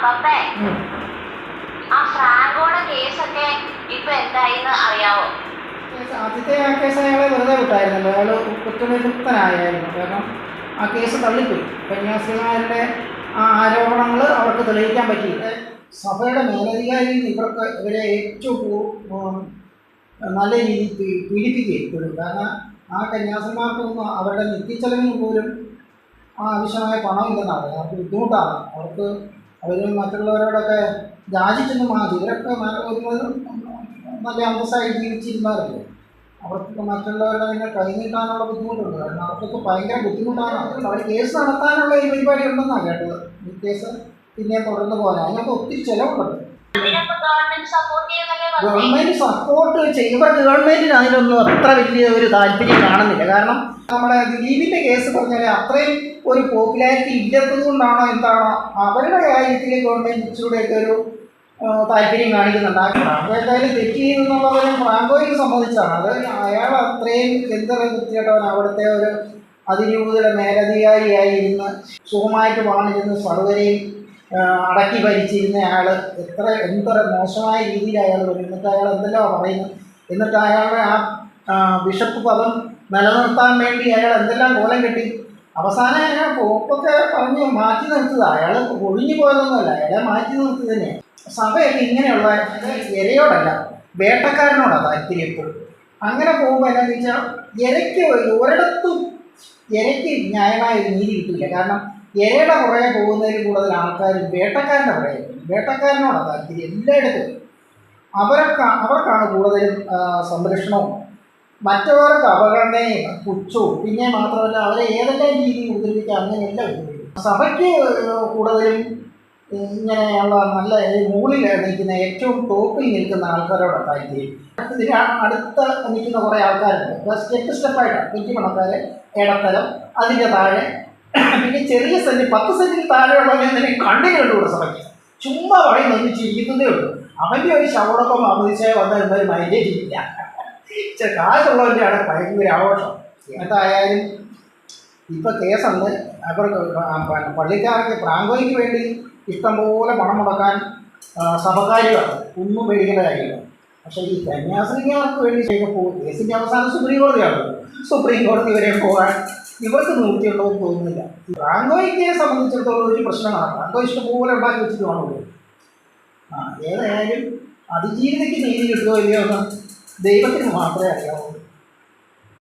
അപ്പേ ആ ഫ്രാങ്കോടെ കേസൊക്കെ ഇപ്പൊ എന്തായിന്ന് അറിയാവോ? ആദ്യത്തെ ആ കേസ് അയാളെ വെറുതെ വിട്ടായിരുന്നല്ലോ, അയാൾ കുറ്റവിമുക്തനായിരുന്നു. കാരണം ആ കേസ് തള്ളിപ്പോയി. കന്യാസ്ത്രീമാരുടെ ആ ആരോപണങ്ങൾ അവർക്ക് തെളിയിക്കാൻ പറ്റിയില്ല. സഭയുടെ മേലധികാരിയിൽ ഇവരെ ഏറ്റവും നല്ല രീതിയിൽ പീഡിപ്പിക്കുകയും. കാരണം ആ കന്യാസ്ത്രീമാർക്കൊന്നും അവരുടെ നിത്യച്ചെലവിന് പോലും ആവശ്യമായ പണമില്ലെന്നാണ്. അവർക്ക് ബുദ്ധിമുട്ടാണ്. അവർ മറ്റുള്ളവരോടൊക്കെ യാചിച്ചൊന്നും ഇവരൊക്കെ നല്ല അന്തസ്സായി ജീവിച്ചിരുന്നവരല്ലേ. അവർക്ക് മറ്റുള്ളവരുടെ തന്നെ കൈനീട്ടാനുള്ള ബുദ്ധിമുട്ടുണ്ട്. കാരണം അവർക്കൊക്കെ ഭയങ്കര ബുദ്ധിമുട്ടാണ്. അവർ കേസ് നടത്താനുള്ള ഈ പരിപാടി ഉണ്ടെന്നാണ് കേട്ടത്. ഈ കേസ് പിന്നെ തുടർന്ന് പോകാൻ അതിനൊക്കെ ഒത്തിരി ചിലവുണ്ട്. ഗവൺമെൻറ് സപ്പോർട്ട് ചെയ്യുമ്പോൾ ഗവൺമെൻറ്റിന് അതിനൊന്നും അത്ര വലിയ ഒരു താല്പര്യം കാണുന്നില്ല. കാരണം നമ്മുടെ ദിലീപിൻ്റെ കേസ് പറഞ്ഞാൽ അത്രയും ഒരു പോപ്പുലാരിറ്റി ഇല്ലാത്തത് കൊണ്ടാണോ എന്താണോ അവരുടെ കാര്യത്തിൽ ഗവൺമെൻറ് ഇച്ചിലൂടെയൊക്കെ ഒരു താല്പര്യം കാണിക്കുന്നുണ്ട്. എന്തായാലും തെറ്റ് ചെയ്യുന്നുള്ളവരും ഫ്രാങ്കോയ്ക്ക് സംബന്ധിച്ചാണ്. അത് അയാൾ അത്രയും വൃത്തികെട്ടവൻ അവിടുത്തെ ഒരു അതിരൂപതയുടെ മേലധികാരിയായി ഇരുന്ന് സുഖമായിട്ട് വാണിരുന്ന് സർവരെയും അടക്കി ഭരിച്ചിരുന്ന അയാൾ എന്തൊരു മോശമായ രീതിയിൽ അയാൾ വരും. എന്നിട്ട് അയാൾ എന്തെല്ലാം പറയുന്നു. എന്നിട്ട് അയാളുടെ ആ ബിഷപ്പ് പദം നിലനിർത്താൻ വേണ്ടി അയാൾ എന്തെല്ലാം കോലം കെട്ടി. അവസാനം അയാൾ പോപ്പൊക്കെ പറഞ്ഞ് മാറ്റി നിർത്തുക. അയാൾ ഒഴിഞ്ഞു പോയതൊന്നുമല്ല, അയാളെ മാറ്റി നിർത്തി തന്നെയാണ്. സഭയൊക്കെ ഇങ്ങനെയുള്ള ഇരയോടല്ല വേട്ടക്കാരനോടാണ് താല്പര്യം എപ്പോഴും. അങ്ങനെ പോകുമ്പോൾ എന്താണെന്ന് വെച്ചാൽ ഒരിടത്തും ഇരയ്ക്ക് ന്യായമായ ഒരു നീതി കിട്ടില്ല. കാരണം ഇരയുടെ പുറകെ പോകുന്നതിൽ കൂടുതൽ ആൾക്കാരും വേട്ടക്കാരൻ്റെ പുറകെ വേട്ടക്കാരനോടാണ് താല്പര്യം എല്ലായിടത്തും. അവർക്കാണ് കൂടുതലും സംരക്ഷണവും മറ്റവർക്ക് അവഗണനയും പുച്ഛവും. പിന്നെ മാത്രമല്ല അവരെ ഏതെല്ലാം രീതിയിൽ ഉപദ്രവിക്കുക അങ്ങനെയെല്ലാം ഉപദ്രവിക്കും. സഭയ്ക്ക് കൂടുതലും ഇങ്ങനെയുള്ള നല്ല മുകളിൽ നിൽക്കുന്ന ഏറ്റവും ടോപ്പിൽ നിൽക്കുന്ന ആൾക്കാരോടാണ് താല്പര്യം. ഇതിന് അടുത്ത നിൽക്കുന്ന കുറേ ആൾക്കാരുണ്ട്. സ്റ്റെപ്പായിട്ടാണ് 20 പണക്കാർ, ഇടത്തരം, അതിൻ്റെ താഴെ, പിന്നെ ചെറിയ സെൻറ്റ് 10 സെൻറ്റിൽ താഴെയുള്ളവരെ കണ്ണിന് കണ്ടുകൂടെ സഭയ്ക്ക്. ചുമ്മാ പറയും നിർമ്മിച്ചിരിക്കുന്നതേ ഉള്ളൂ. അവൻ്റെ ഒരു ശവടക്കം അമിതിച്ചാൽ വന്നാൽ എന്തായാലും മൈലേജ് ഇല്ല. കാശുള്ളവൻ്റെയാണ് ഭയങ്കര ആഘോഷം. എന്തായാലും ഇപ്പം കേസുണ്ട്. അവർക്ക് പള്ളിക്കാർക്ക് ഫ്രാങ്കോയ്ക്ക് വേണ്ടി ഇഷ്ടംപോലെ പണം മുടക്കാൻ സഭകാരികളാണ്. ഒന്നും പേടിക്കേണ്ട കാര്യമില്ല. പക്ഷേ ഈ കന്യാസ്ത്രീമാർക്ക് വേണ്ടി പോകും. കേസിൻ്റെ അവസാനം സുപ്രീം കോടതിയാണ്. സുപ്രീം കോടതി വരെ പോകാൻ ഇവർക്ക് നിവൃത്തിയുണ്ടോ എന്ന് തോന്നുന്നില്ല. ഫ്രാങ്കോയ്ക്ക് സംബന്ധിച്ചിടത്തോളം ഒരു പ്രശ്നമാണ്. ഫ്രാങ്കോ ഇഷ്ടംപോലെ ഉണ്ടാക്കി വെച്ചിട്ട് കാണുള്ളൂ. ഏതായാലും അതിജീവിതയ്ക്ക് നീതി കിട്ടുമോ ഇല്ലയോ എന്ന് ദൈവത്തിന് മാത്രമേ അറിയാവൂ.